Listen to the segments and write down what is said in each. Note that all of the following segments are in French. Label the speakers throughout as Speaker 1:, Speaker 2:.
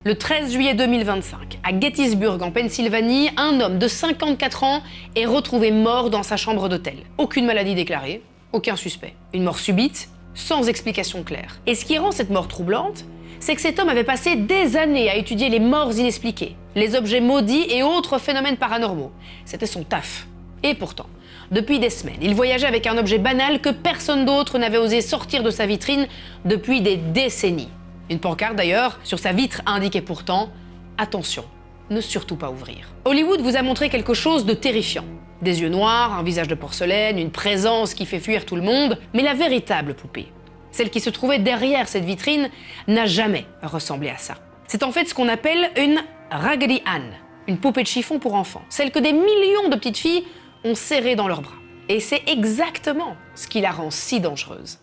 Speaker 1: Le 13 juillet 2025, à Gettysburg en Pennsylvanie, un homme de 54 ans est retrouvé mort dans sa chambre d'hôtel. Aucune maladie déclarée, aucun suspect. Une mort subite, sans explication claire. Et ce qui rend cette mort troublante, c'est que cet homme avait passé des années à étudier les morts inexpliquées, les objets maudits et autres phénomènes paranormaux. C'était son taf. Et pourtant, depuis des semaines, il voyageait avec un objet banal que personne d'autre n'avait osé sortir de sa vitrine depuis des décennies. Une pancarte d'ailleurs, sur sa vitre indiquait pourtant « Attention, ne surtout pas ouvrir ». Hollywood vous a montré quelque chose de terrifiant. Des yeux noirs, un visage de porcelaine, une présence qui fait fuir tout le monde, mais la véritable poupée, celle qui se trouvait derrière cette vitrine, n'a jamais ressemblé à ça. C'est en fait ce qu'on appelle une Raggedy Ann, une poupée de chiffon pour enfants, celle que des millions de petites filles ont serrée dans leurs bras. Et c'est exactement ce qui la rend si dangereuse.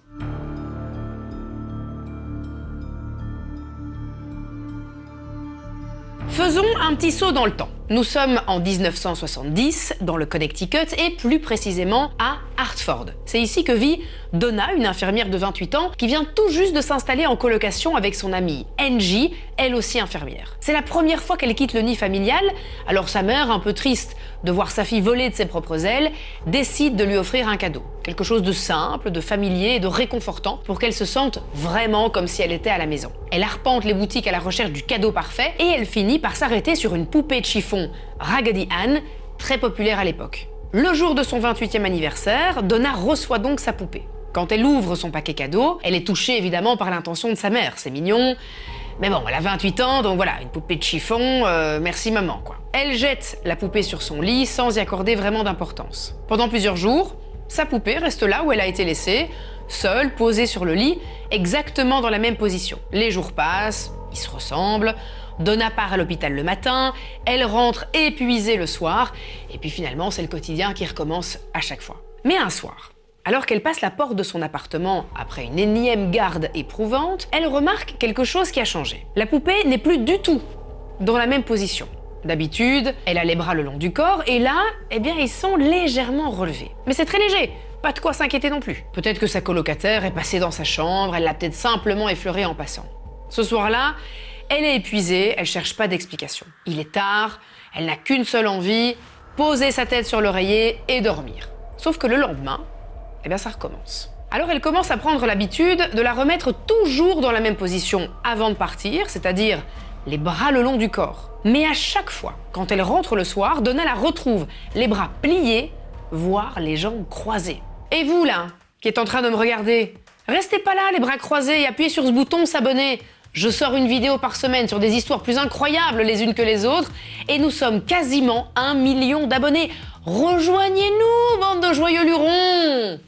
Speaker 1: Faisons un petit saut dans le temps. Nous sommes en 1970, dans le Connecticut, et plus précisément à Hartford. C'est ici que vit Donna, une infirmière de 28 ans, qui vient tout juste de s'installer en colocation avec son amie Angie, elle aussi infirmière. C'est la première fois qu'elle quitte le nid familial, alors sa mère, un peu triste de voir sa fille voler de ses propres ailes, décide de lui offrir un cadeau. Quelque chose de simple, de familier et de réconfortant pour qu'elle se sente vraiment comme si elle était à la maison. Elle arpente les boutiques à la recherche du cadeau parfait et elle finit par s'arrêter sur une poupée de chiffon Raggedy Ann, très populaire à l'époque. Le jour de son 28e anniversaire, Donna reçoit donc sa poupée. Quand elle ouvre son paquet cadeau, elle est touchée évidemment par l'intention de sa mère, c'est mignon. Mais bon, elle a 28 ans, donc voilà, une poupée de chiffon, merci maman, quoi. Elle jette la poupée sur son lit sans y accorder vraiment d'importance. Pendant plusieurs jours, sa poupée reste là où elle a été laissée, seule, posée sur le lit, exactement dans la même position. Les jours passent, ils se ressemblent. Donna part à l'hôpital le matin, elle rentre épuisée le soir, et puis finalement, c'est le quotidien qui recommence à chaque fois. Mais un soir, alors qu'elle passe la porte de son appartement après une énième garde éprouvante, elle remarque quelque chose qui a changé. La poupée n'est plus du tout dans la même position. D'habitude, elle a les bras le long du corps, et là, eh bien, ils sont légèrement relevés. Mais c'est très léger, pas de quoi s'inquiéter non plus. Peut-être que sa colocataire est passée dans sa chambre, elle l'a peut-être simplement effleurée en passant. Ce soir-là, elle est épuisée, elle cherche pas d'explication. Il est tard, elle n'a qu'une seule envie, poser sa tête sur l'oreiller et dormir. Sauf que le lendemain, eh bien ça recommence. Alors elle commence à prendre l'habitude de la remettre toujours dans la même position avant de partir, c'est-à-dire les bras le long du corps. Mais à chaque fois, quand elle rentre le soir, Donna la retrouve les bras pliés, voire les jambes croisées. Et vous là, qui êtes en train de me regarder, restez pas là les bras croisés et appuyez sur ce bouton s'abonner. Je sors une vidéo par semaine sur des histoires plus incroyables les unes que les autres et nous sommes quasiment 1 million d'abonnés. Rejoignez-nous, bande de joyeux lurons!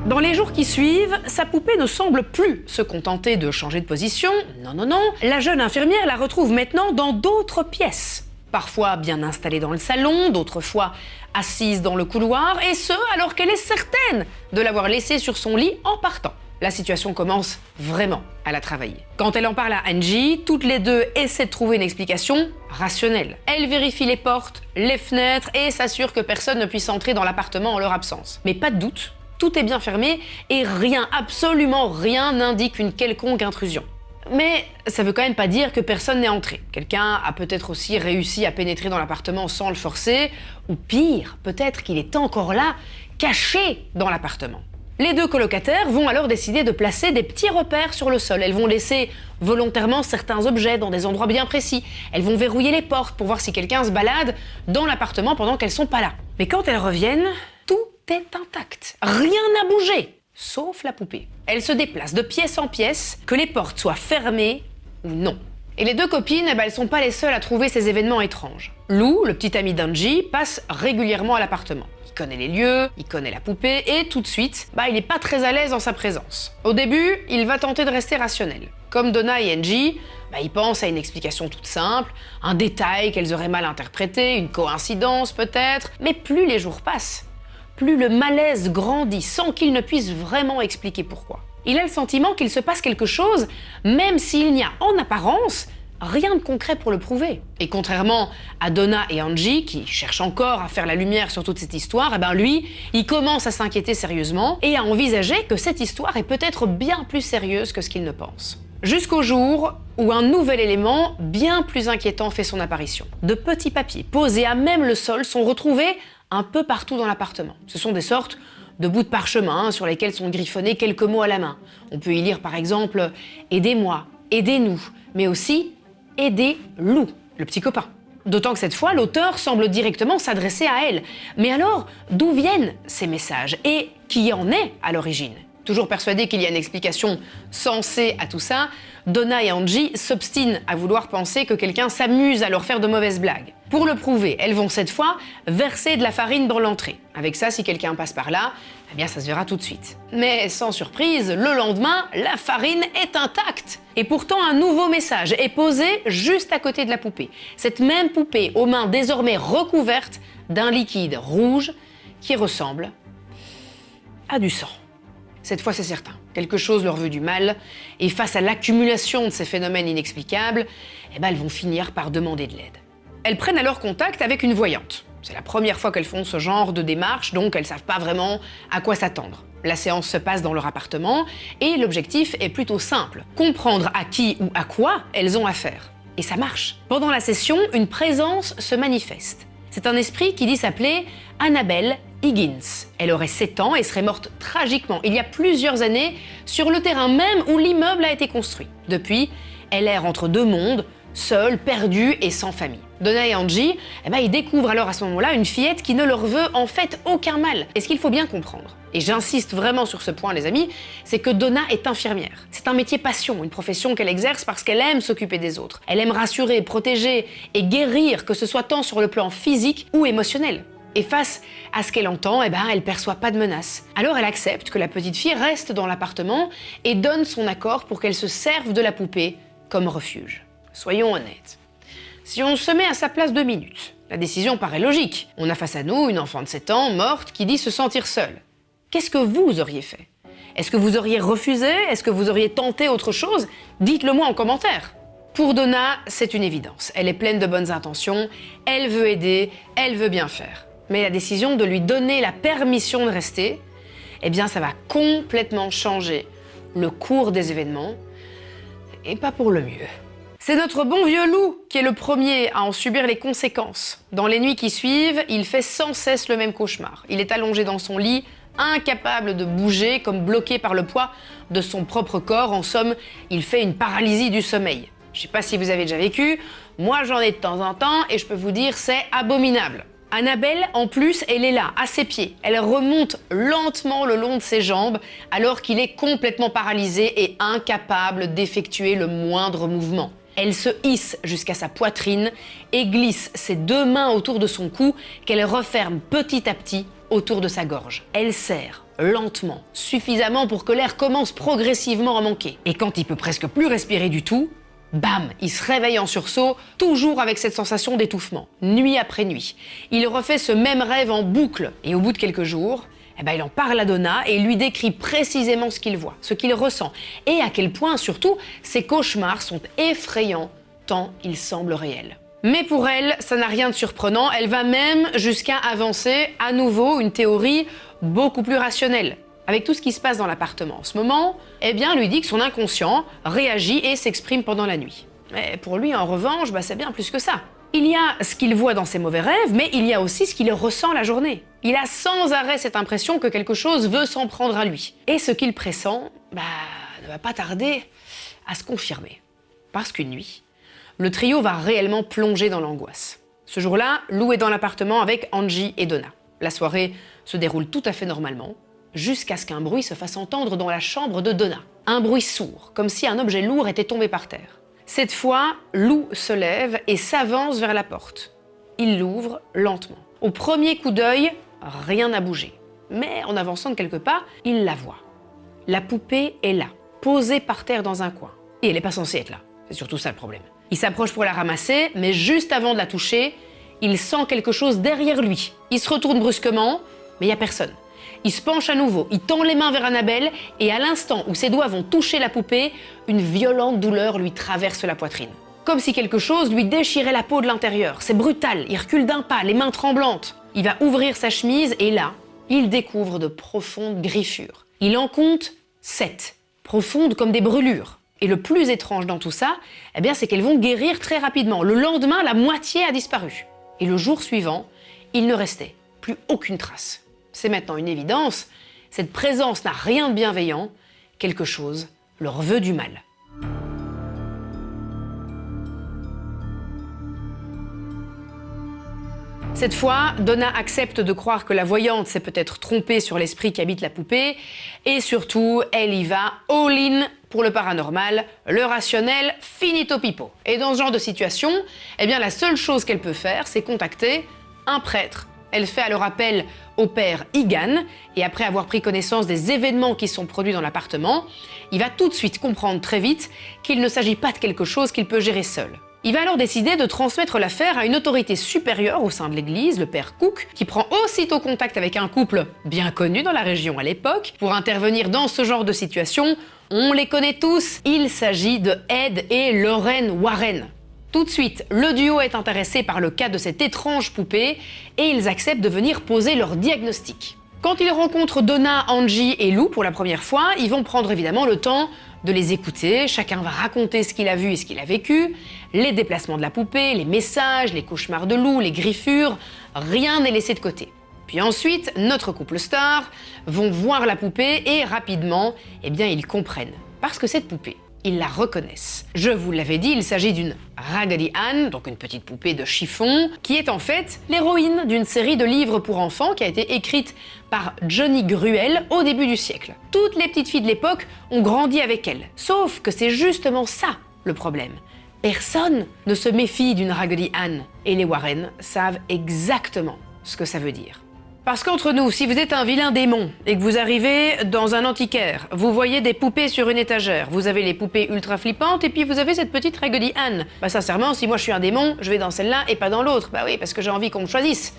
Speaker 1: Dans les jours qui suivent, sa poupée ne semble plus se contenter de changer de position. Non. La jeune infirmière la retrouve maintenant dans d'autres pièces. Parfois bien installée dans le salon, d'autres fois assise dans le couloir, et ce, alors qu'elle est certaine de l'avoir laissée sur son lit en partant. La situation commence vraiment à la travailler. Quand elle en parle à Angie, toutes les deux essaient de trouver une explication rationnelle. Elle vérifie les portes, les fenêtres et s'assure que personne ne puisse entrer dans l'appartement en leur absence. Mais pas de doute, tout est bien fermé et rien, absolument rien n'indique une quelconque intrusion. Mais ça veut quand même pas dire que personne n'est entré. Quelqu'un a peut-être aussi réussi à pénétrer dans l'appartement sans le forcer, ou pire, peut-être qu'il est encore là, caché dans l'appartement. Les deux colocataires vont alors décider de placer des petits repères sur le sol. Elles vont laisser volontairement certains objets dans des endroits bien précis. Elles vont verrouiller les portes pour voir si quelqu'un se balade dans l'appartement pendant qu'elles sont pas là. Mais quand elles reviennent, tout est intact. Rien n'a bougé. Sauf la poupée. Elle se déplace de pièce en pièce, que les portes soient fermées ou non. Et les deux copines, elles sont pas les seules à trouver ces événements étranges. Lou, le petit ami d'Angie, passe régulièrement à l'appartement. Il connaît les lieux, il connaît la poupée, et tout de suite, il est pas très à l'aise dans sa présence. Au début, il va tenter de rester rationnel. Comme Donna et Angie, il pense à une explication toute simple, un détail qu'elles auraient mal interprété, une coïncidence peut-être, mais plus les jours passent, plus le malaise grandit sans qu'il ne puisse vraiment expliquer pourquoi. Il a le sentiment qu'il se passe quelque chose, même s'il n'y a en apparence rien de concret pour le prouver. Et contrairement à Donna et Angie, qui cherchent encore à faire la lumière sur toute cette histoire, lui, il commence à s'inquiéter sérieusement et à envisager que cette histoire est peut-être bien plus sérieuse que ce qu'il ne pense. Jusqu'au jour où un nouvel élément bien plus inquiétant fait son apparition. De petits papiers posés à même le sol sont retrouvés un peu partout dans l'appartement. Ce sont des sortes de bouts de parchemin sur lesquels sont griffonnés quelques mots à la main. On peut y lire par exemple « Aidez-moi »,« Aidez-nous », mais aussi « Aidez Lou », le petit copain. D'autant que cette fois, l'auteur semble directement s'adresser à elle. Mais alors, d'où viennent ces messages et qui en est à l'origine ? Toujours persuadée qu'il y a une explication sensée à tout ça, Donna et Angie s'obstinent à vouloir penser que quelqu'un s'amuse à leur faire de mauvaises blagues. Pour le prouver, elles vont cette fois verser de la farine dans l'entrée. Avec ça, si quelqu'un passe par là, ça se verra tout de suite. Mais sans surprise, le lendemain, la farine est intacte. Et pourtant, un nouveau message est posé juste à côté de la poupée. Cette même poupée aux mains désormais recouvertes d'un liquide rouge qui ressemble à du sang. Cette fois, c'est certain. Quelque chose leur veut du mal, et face à l'accumulation de ces phénomènes inexplicables, elles vont finir par demander de l'aide. Elles prennent alors contact avec une voyante. C'est la première fois qu'elles font ce genre de démarche, donc elles ne savent pas vraiment à quoi s'attendre. La séance se passe dans leur appartement, et l'objectif est plutôt simple, comprendre à qui ou à quoi elles ont affaire. Et ça marche. Pendant la session, une présence se manifeste. C'est un esprit qui dit s'appeler Annabelle Higgins. Elle aurait 7 ans et serait morte tragiquement il y a plusieurs années sur le terrain même où l'immeuble a été construit. Depuis, elle erre entre deux mondes, seule, perdue et sans famille. Donna et Angie, ils découvrent alors à ce moment-là une fillette qui ne leur veut en fait aucun mal. Et ce qu'il faut bien comprendre, et j'insiste vraiment sur ce point les amis, c'est que Donna est infirmière. C'est un métier passion, une profession qu'elle exerce parce qu'elle aime s'occuper des autres. Elle aime rassurer, protéger et guérir, que ce soit tant sur le plan physique ou émotionnel. Et face à ce qu'elle entend, elle perçoit pas de menace. Alors elle accepte que la petite fille reste dans l'appartement et donne son accord pour qu'elle se serve de la poupée comme refuge. Soyons honnêtes. Si on se met à sa place 2 minutes, la décision paraît logique. On a face à nous une enfant de 7 ans, morte, qui dit se sentir seule. Qu'est-ce que vous auriez fait? Est-ce que vous auriez refusé? Est-ce que vous auriez tenté autre chose? Dites-le moi en commentaire. Pour Donna, c'est une évidence. Elle est pleine de bonnes intentions, elle veut aider, elle veut bien faire. Mais la décision de lui donner la permission de rester, ça va complètement changer le cours des événements, et pas pour le mieux. C'est notre bon vieux Lou qui est le premier à en subir les conséquences. Dans les nuits qui suivent, il fait sans cesse le même cauchemar. Il est allongé dans son lit, incapable de bouger, comme bloqué par le poids de son propre corps. En somme, il fait une paralysie du sommeil. Je sais pas si vous avez déjà vécu, moi j'en ai de temps en temps et je peux vous dire c'est abominable. Annabelle, en plus, elle est là, à ses pieds. Elle remonte lentement le long de ses jambes alors qu'il est complètement paralysé et incapable d'effectuer le moindre mouvement. Elle se hisse jusqu'à sa poitrine et glisse ses 2 mains autour de son cou qu'elle referme petit à petit autour de sa gorge. Elle serre lentement, suffisamment pour que l'air commence progressivement à manquer. Et quand il peut presque plus respirer du tout, bam, il se réveille en sursaut, toujours avec cette sensation d'étouffement, nuit après nuit. Il refait ce même rêve en boucle et au bout de quelques jours, il en parle à Donna et lui décrit précisément ce qu'il voit, ce qu'il ressent et à quel point surtout ses cauchemars sont effrayants tant ils semblent réels. Mais pour elle, ça n'a rien de surprenant, elle va même jusqu'à avancer à nouveau une théorie beaucoup plus rationnelle. Avec tout ce qui se passe dans l'appartement en ce moment, lui dit que son inconscient réagit et s'exprime pendant la nuit. Mais pour lui, en revanche, c'est bien plus que ça. Il y a ce qu'il voit dans ses mauvais rêves, mais il y a aussi ce qu'il ressent la journée. Il a sans arrêt cette impression que quelque chose veut s'en prendre à lui. Et ce qu'il pressent, ne va pas tarder à se confirmer. Parce qu'une nuit, le trio va réellement plonger dans l'angoisse. Ce jour-là, Lou est dans l'appartement avec Angie et Donna. La soirée se déroule tout à fait normalement, jusqu'à ce qu'un bruit se fasse entendre dans la chambre de Donna. Un bruit sourd, comme si un objet lourd était tombé par terre. Cette fois, Lou se lève et s'avance vers la porte. Il l'ouvre lentement. Au premier coup d'œil, rien n'a bougé. Mais en avançant de quelques pas, il la voit. La poupée est là, posée par terre dans un coin. Et elle n'est pas censée être là. C'est surtout ça le problème. Il s'approche pour la ramasser, mais juste avant de la toucher, il sent quelque chose derrière lui. Il se retourne brusquement, mais il n'y a personne. Il se penche à nouveau, il tend les mains vers Annabelle et à l'instant où ses doigts vont toucher la poupée, une violente douleur lui traverse la poitrine. comme si quelque chose lui déchirait la peau de l'intérieur. C'est brutal, il recule d'un pas, les mains tremblantes. Il va ouvrir sa chemise et là, il découvre de profondes griffures. Il en compte 7, profondes comme des brûlures. Et le plus étrange dans tout ça, eh bien, c'est qu'elles vont guérir très rapidement. Le lendemain, la moitié a disparu. Et le jour suivant, il ne restait plus aucune trace. C'est maintenant une évidence, cette présence n'a rien de bienveillant, quelque chose leur veut du mal. Cette fois, Donna accepte de croire que la voyante s'est peut-être trompée sur l'esprit qui habite la poupée, et surtout, elle y va all-in pour le paranormal, le rationnel, finito pipo. Et dans ce genre de situation, eh bien, la seule chose qu'elle peut faire, c'est contacter un prêtre. Elle fait alors appel au père Egan, et après avoir pris connaissance des événements qui sont produits dans l'appartement, il va tout de suite comprendre très vite qu'il ne s'agit pas de quelque chose qu'il peut gérer seul. Il va alors décider de transmettre l'affaire à une autorité supérieure au sein de l'église, le père Cook, qui prend aussitôt contact avec un couple bien connu dans la région à l'époque pour intervenir dans ce genre de situation. On les connaît tous, il s'agit de Ed et Lorraine Warren. Tout de suite, le duo est intéressé par le cas de cette étrange poupée et ils acceptent de venir poser leur diagnostic. Quand ils rencontrent Donna, Angie et Lou pour la première fois, ils vont prendre évidemment le temps de les écouter, chacun va raconter ce qu'il a vu et ce qu'il a vécu, les déplacements de la poupée, les messages, les cauchemars de Lou, les griffures, rien n'est laissé de côté. Puis ensuite, notre couple star vont voir la poupée et rapidement, eh bien, ils comprennent. Parce que cette poupée, ils la reconnaissent. Je vous l'avais dit, il s'agit d'une Raggedy Ann, donc une petite poupée de chiffon, qui est en fait l'héroïne d'une série de livres pour enfants qui a été écrite par Johnny Gruelle au début du siècle. Toutes les petites filles de l'époque ont grandi avec elle. Sauf que c'est justement ça le problème. Personne ne se méfie d'une Raggedy Ann. Et les Warren savent exactement ce que ça veut dire. Parce qu'entre nous, si vous êtes un vilain démon et que vous arrivez dans un antiquaire, vous voyez des poupées sur une étagère, vous avez les poupées ultra flippantes et puis vous avez cette petite Raggedy Ann. Bah sincèrement, si moi je suis un démon, je vais dans celle-là et pas dans l'autre. Bah oui, parce que j'ai envie qu'on me choisisse.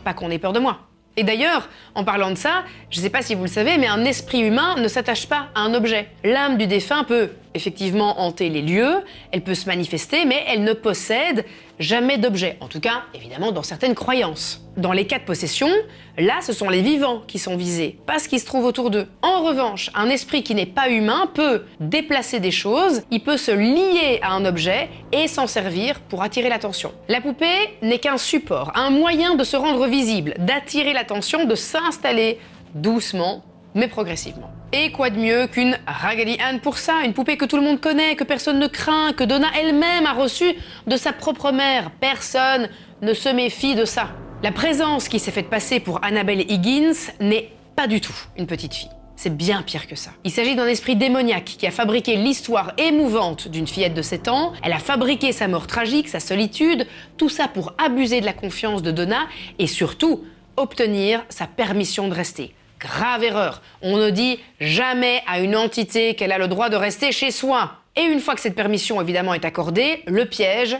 Speaker 1: Pas qu'on ait peur de moi. Et d'ailleurs, en parlant de ça, je sais pas si vous le savez, mais un esprit humain ne s'attache pas à un objet. L'âme du défunt peut effectivement hanter les lieux, elle peut se manifester, mais elle ne possède jamais d'objet. En tout cas, évidemment, dans certaines croyances. Dans les cas de possession, là, ce sont les vivants qui sont visés, pas ce qui se trouve autour d'eux. En revanche, un esprit qui n'est pas humain peut déplacer des choses, il peut se lier à un objet et s'en servir pour attirer l'attention. La poupée n'est qu'un support, un moyen de se rendre visible, d'attirer l'attention, de s'installer doucement, mais progressivement. Et quoi de mieux qu'une Raggedy Ann pour ça, une poupée que tout le monde connaît, que personne ne craint, que Donna elle-même a reçue de sa propre mère. Personne ne se méfie de ça. La présence qui s'est faite passer pour Annabelle Higgins n'est pas du tout une petite fille. C'est bien pire que ça. Il s'agit d'un esprit démoniaque qui a fabriqué l'histoire émouvante d'une fillette de 7 ans. Elle a fabriqué sa mort tragique, sa solitude, tout ça pour abuser de la confiance de Donna et surtout obtenir sa permission de rester. Grave erreur. On ne dit jamais à une entité qu'elle a le droit de rester chez soi. Et une fois que cette permission évidemment est accordée, le piège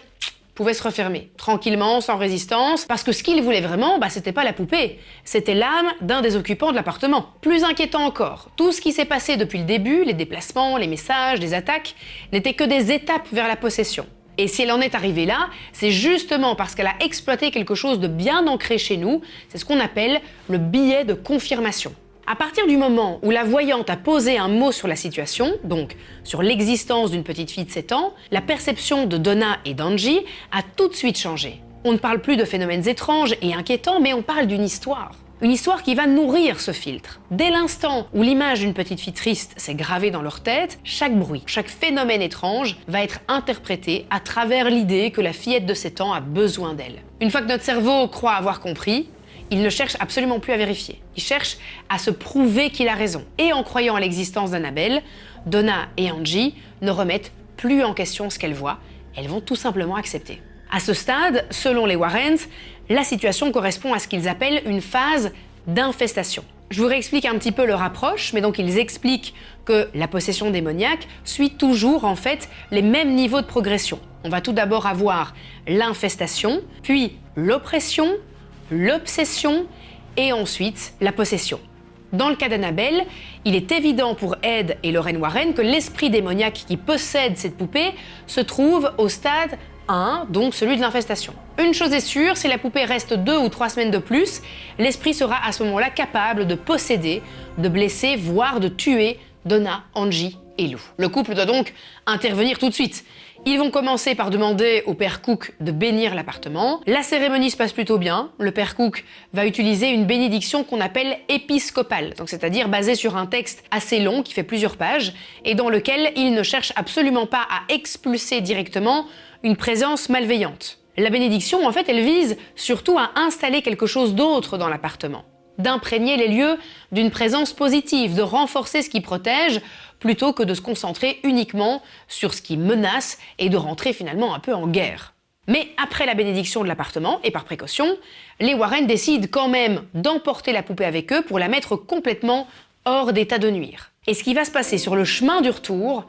Speaker 1: pouvait se refermer, tranquillement, sans résistance, parce que ce qu'il voulait vraiment, c'était pas la poupée, c'était l'âme d'un des occupants de l'appartement. Plus inquiétant encore, tout ce qui s'est passé depuis le début, les déplacements, les messages, les attaques, n'étaient que des étapes vers la possession. Et si elle en est arrivée là, c'est justement parce qu'elle a exploité quelque chose de bien ancré chez nous, c'est ce qu'on appelle le biais de confirmation. À partir du moment où la voyante a posé un mot sur la situation, donc sur l'existence d'une petite fille de 7 ans, la perception de Donna et d'Angie a tout de suite changé. On ne parle plus de phénomènes étranges et inquiétants, mais on parle d'une histoire. Une histoire qui va nourrir ce filtre. Dès l'instant où l'image d'une petite fille triste s'est gravée dans leur tête, chaque bruit, chaque phénomène étrange va être interprété à travers l'idée que la fillette de 7 ans a besoin d'elle. Une fois que notre cerveau croit avoir compris, il ne cherche absolument plus à vérifier. Il cherche à se prouver qu'il a raison. Et en croyant à l'existence d'Annabelle, Donna et Angie ne remettent plus en question ce qu'elles voient. Elles vont tout simplement accepter. À ce stade, selon les Warrens, la situation correspond à ce qu'ils appellent une phase d'infestation. Je vous réexplique un petit peu leur approche, mais donc ils expliquent que la possession démoniaque suit toujours en fait les mêmes niveaux de progression. On va tout d'abord avoir l'infestation, puis l'oppression, l'obsession et ensuite la possession. Dans le cas d'Annabelle, il est évident pour Ed et Lorraine Warren que l'esprit démoniaque qui possède cette poupée se trouve au stade 1, donc celui de l'infestation. Une chose est sûre, si la poupée reste 2 ou 3 semaines de plus, l'esprit sera à ce moment-là capable de posséder, de blesser, voire de tuer Donna, Angie et Lou. Le couple doit donc intervenir tout de suite. Ils vont commencer par demander au père Cook de bénir l'appartement. La cérémonie se passe plutôt bien. Le père Cook va utiliser une bénédiction qu'on appelle épiscopale, donc c'est-à-dire basée sur un texte assez long qui fait plusieurs pages et dans lequel il ne cherche absolument pas à expulser directement une présence malveillante. La bénédiction, en fait, elle vise surtout à installer quelque chose d'autre dans l'appartement, d'imprégner les lieux d'une présence positive, de renforcer ce qui protège, plutôt que de se concentrer uniquement sur ce qui menace et de rentrer finalement un peu en guerre. Mais après la bénédiction de l'appartement, et par précaution, les Warren décident quand même d'emporter la poupée avec eux pour la mettre complètement hors d'état de nuire. Et ce qui va se passer sur le chemin du retour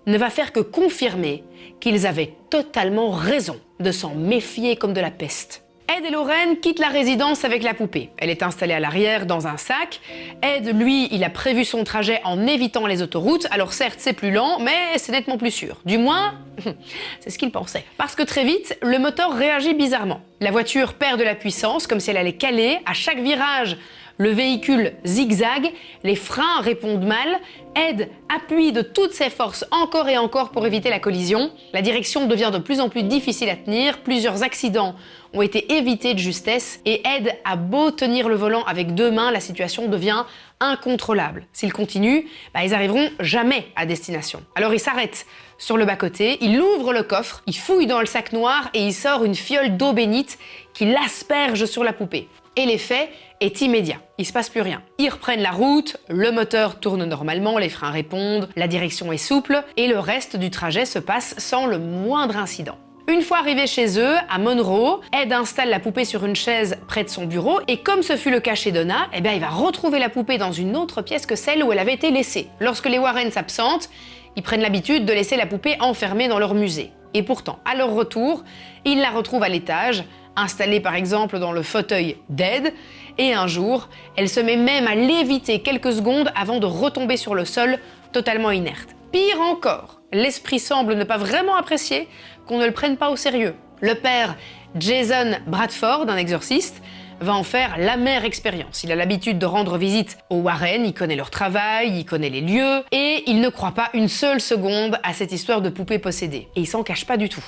Speaker 1: ne va faire que confirmer qu'ils avaient totalement raison de s'en méfier comme de la peste. Ed et Lorraine quittent la résidence avec la poupée. Elle est installée à l'arrière dans un sac. Ed, lui, il a prévu son trajet en évitant les autoroutes. Alors certes, c'est plus lent, mais c'est nettement plus sûr. Du moins, c'est ce qu'il pensait. Parce que très vite, le moteur réagit bizarrement. La voiture perd de la puissance, comme si elle allait caler. À chaque virage, le véhicule zigzague, les freins répondent mal. Ed appuie de toutes ses forces encore et encore pour éviter la collision. La direction devient de plus en plus difficile à tenir. Plusieurs accidents ont été évités de justesse et Ed a beau tenir le volant avec 2 mains, la situation devient incontrôlable. S'ils continuent, ils arriveront jamais à destination. Alors il s'arrête sur le bas-côté, il ouvre le coffre, il fouille dans le sac noir et il sort une fiole d'eau bénite qu'il asperge sur la poupée. Et l'effet est immédiat. Il se passe plus rien. Ils reprennent la route, le moteur tourne normalement, les freins répondent, la direction est souple et le reste du trajet se passe sans le moindre incident. Une fois arrivés chez eux, à Monroe, Ed installe la poupée sur une chaise près de son bureau et comme ce fut le cas chez Donna, il va retrouver la poupée dans une autre pièce que celle où elle avait été laissée. Lorsque les Warren s'absentent, ils prennent l'habitude de laisser la poupée enfermée dans leur musée. Et pourtant, à leur retour, ils la retrouvent à l'étage, installée par exemple dans le fauteuil d'Ed, et un jour, elle se met même à léviter quelques secondes avant de retomber sur le sol, totalement inerte. Pire encore, l'esprit semble ne pas vraiment apprécier qu'on ne le prenne pas au sérieux. Le père Jason Bradford, un exorciste, va en faire l'amère expérience. Il a l'habitude de rendre visite aux Warren, il connaît leur travail, il connaît les lieux, et il ne croit pas une seule seconde à cette histoire de poupée possédée. Et il s'en cache pas du tout.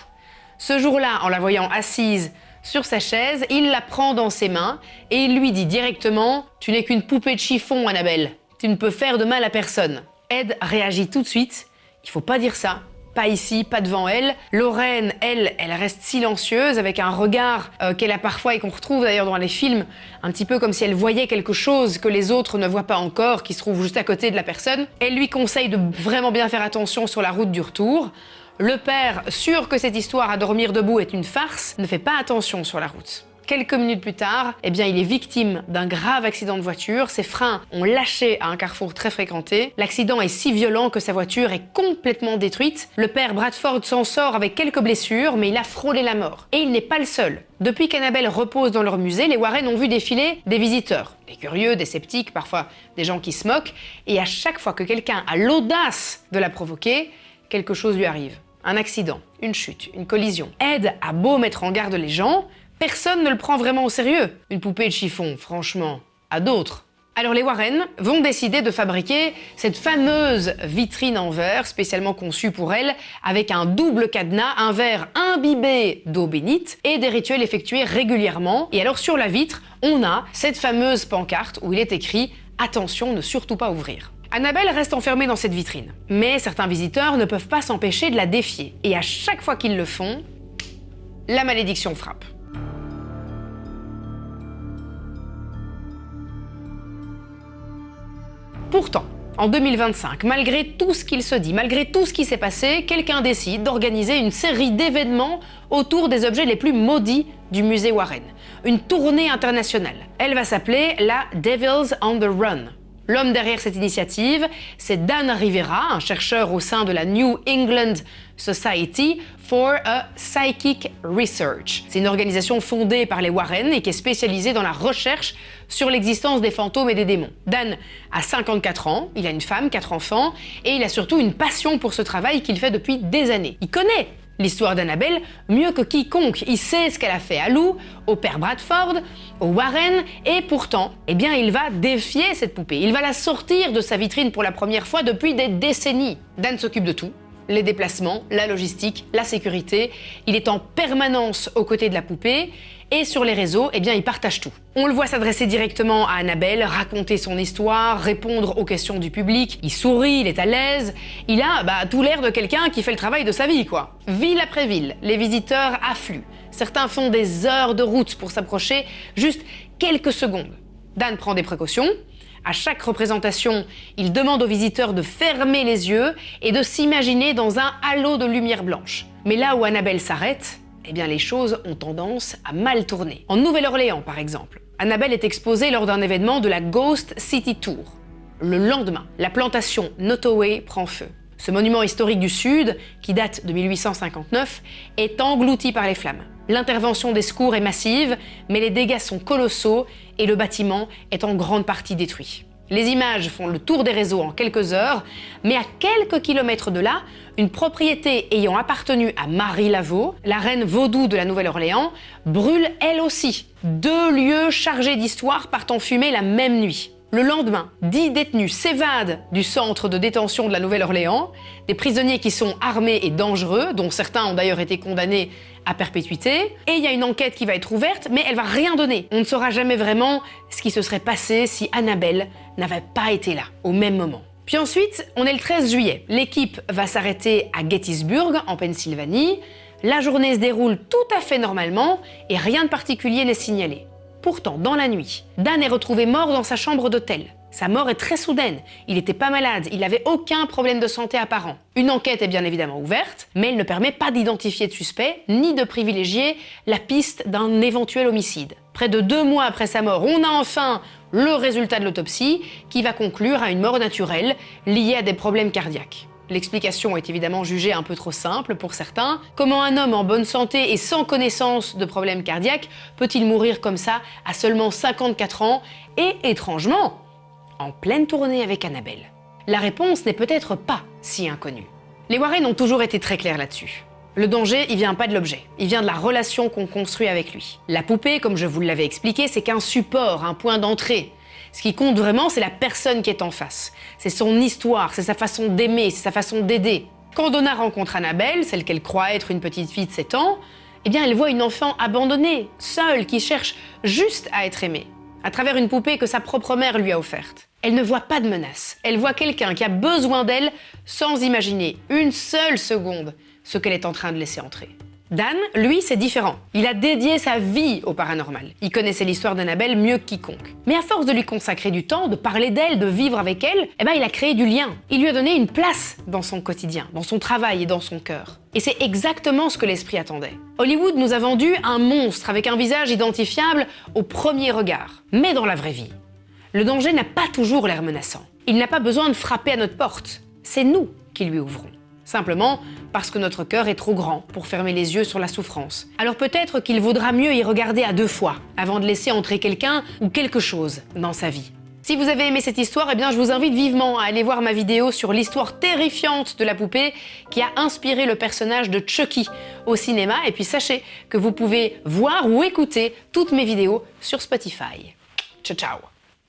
Speaker 1: Ce jour-là, en la voyant assise sur sa chaise, il la prend dans ses mains et il lui dit directement « Tu n'es qu'une poupée de chiffon, Annabelle. Tu ne peux faire de mal à personne. » Ed réagit tout de suite « Il faut pas dire ça. Pas ici, pas devant elle. » Lorraine, elle reste silencieuse avec un regard qu'elle a parfois et qu'on retrouve d'ailleurs dans les films, un petit peu comme si elle voyait quelque chose que les autres ne voient pas encore, qui se trouve juste à côté de la personne. Elle lui conseille de vraiment bien faire attention sur la route du retour. Le père, sûr que cette histoire à dormir debout est une farce, ne fait pas attention sur la route. Quelques minutes plus tard, il est victime d'un grave accident de voiture. Ses freins ont lâché à un carrefour très fréquenté. L'accident est si violent que sa voiture est complètement détruite. Le père Bradford s'en sort avec quelques blessures, mais il a frôlé la mort. Et il n'est pas le seul. Depuis qu'Annabelle repose dans leur musée, les Warren ont vu défiler des visiteurs. Des curieux, des sceptiques, parfois des gens qui se moquent. Et à chaque fois que quelqu'un a l'audace de la provoquer, quelque chose lui arrive. Un accident, une chute, une collision. Ed a beau mettre en garde les gens, personne ne le prend vraiment au sérieux. Une poupée de chiffon, franchement, à d'autres. Alors les Warren vont décider de fabriquer cette fameuse vitrine en verre spécialement conçue pour elle, avec un double cadenas, un verre imbibé d'eau bénite et des rituels effectués régulièrement. Et alors sur la vitre, on a cette fameuse pancarte où il est écrit « Attention, ne surtout pas ouvrir ». Annabelle reste enfermée dans cette vitrine, mais certains visiteurs ne peuvent pas s'empêcher de la défier. Et à chaque fois qu'ils le font, la malédiction frappe. Pourtant, en 2025, malgré tout ce qu'il se dit, malgré tout ce qui s'est passé, quelqu'un décide d'organiser une série d'événements autour des objets les plus maudits du musée Warren. Une tournée internationale. Elle va s'appeler la Devils on the Run. L'homme derrière cette initiative, c'est Dan Rivera, un chercheur au sein de la New England Society for a Psychic Research. C'est une organisation fondée par les Warren et qui est spécialisée dans la recherche sur l'existence des fantômes et des démons. Dan a 54 ans, il a une femme, 4 enfants, et il a surtout une passion pour ce travail qu'il fait depuis des années. Il connaît l'histoire d'Annabelle mieux que quiconque. Il sait ce qu'elle a fait à Lou, au père Bradford, aux Warren, et pourtant, eh bien, il va défier cette poupée. Il va la sortir de sa vitrine pour la première fois depuis des décennies. Dan s'occupe de tout. Les déplacements, la logistique, la sécurité. Il est en permanence aux côtés de la poupée et sur les réseaux, eh bien, il partage tout. On le voit s'adresser directement à Annabelle, raconter son histoire, répondre aux questions du public. Il sourit, il est à l'aise. Il a tout l'air de quelqu'un qui fait le travail de sa vie, quoi. Ville après ville, les visiteurs affluent. Certains font des heures de route pour s'approcher juste quelques secondes. Dan prend des précautions. À chaque représentation, il demande aux visiteurs de fermer les yeux et de s'imaginer dans un halo de lumière blanche. Mais là où Annabelle s'arrête, eh bien les choses ont tendance à mal tourner. En Nouvelle-Orléans, par exemple, Annabelle est exposée lors d'un événement de la Ghost City Tour. Le lendemain, la plantation Nottoway prend feu. Ce monument historique du Sud, qui date de 1859, est englouti par les flammes. L'intervention des secours est massive, mais les dégâts sont colossaux et le bâtiment est en grande partie détruit. Les images font le tour des réseaux en quelques heures, mais à quelques kilomètres de là, une propriété ayant appartenu à Marie Laveau, la reine vaudou de la Nouvelle-Orléans, brûle elle aussi. 2 lieux chargés d'histoire partent en fumée la même nuit. Le lendemain, 10 détenus s'évadent du centre de détention de la Nouvelle-Orléans, des prisonniers qui sont armés et dangereux, dont certains ont d'ailleurs été condamnés à perpétuité, et il y a une enquête qui va être ouverte, mais elle va rien donner. On ne saura jamais vraiment ce qui se serait passé si Annabelle n'avait pas été là, au même moment. Puis ensuite, on est le 13 juillet. L'équipe va s'arrêter à Gettysburg, en Pennsylvanie. La journée se déroule tout à fait normalement, et rien de particulier n'est signalé. Pourtant, dans la nuit, Dan est retrouvé mort dans sa chambre d'hôtel. Sa mort est très soudaine, il n'était pas malade, il n'avait aucun problème de santé apparent. Une enquête est bien évidemment ouverte, mais elle ne permet pas d'identifier de suspect, ni de privilégier la piste d'un éventuel homicide. Près de 2 mois après sa mort, on a enfin le résultat de l'autopsie, qui va conclure à une mort naturelle liée à des problèmes cardiaques. L'explication est évidemment jugée un peu trop simple pour certains. Comment un homme en bonne santé et sans connaissance de problèmes cardiaques peut-il mourir comme ça à seulement 54 ans et, étrangement, en pleine tournée avec Annabelle? La réponse n'est peut-être pas si inconnue. Les Warren ont toujours été très clairs là-dessus. Le danger, il vient pas de l'objet, il vient de la relation qu'on construit avec lui. La poupée, comme je vous l'avais expliqué, c'est qu'un support, un point d'entrée. Ce qui compte vraiment, c'est la personne qui est en face. C'est son histoire, c'est sa façon d'aimer, c'est sa façon d'aider. Quand Donna rencontre Annabelle, celle qu'elle croit être une petite fille de 7 ans, eh bien elle voit une enfant abandonnée, seule, qui cherche juste à être aimée, à travers une poupée que sa propre mère lui a offerte. Elle ne voit pas de menace, elle voit quelqu'un qui a besoin d'elle sans imaginer une seule seconde ce qu'elle est en train de laisser entrer. Dan, lui, c'est différent. Il a dédié sa vie au paranormal. Il connaissait l'histoire d'Annabelle mieux que quiconque. Mais à force de lui consacrer du temps, de parler d'elle, de vivre avec elle, il a créé du lien. Il lui a donné une place dans son quotidien, dans son travail et dans son cœur. Et c'est exactement ce que l'esprit attendait. Hollywood nous a vendu un monstre avec un visage identifiable au premier regard. Mais dans la vraie vie, le danger n'a pas toujours l'air menaçant. Il n'a pas besoin de frapper à notre porte. C'est nous qui lui ouvrons. Simplement parce que notre cœur est trop grand pour fermer les yeux sur la souffrance. Alors peut-être qu'il vaudra mieux y regarder à 2 fois avant de laisser entrer quelqu'un ou quelque chose dans sa vie. Si vous avez aimé cette histoire, je vous invite vivement à aller voir ma vidéo sur l'histoire terrifiante de la poupée qui a inspiré le personnage de Chucky au cinéma. Et puis sachez que vous pouvez voir ou écouter toutes mes vidéos sur Spotify. Ciao ciao!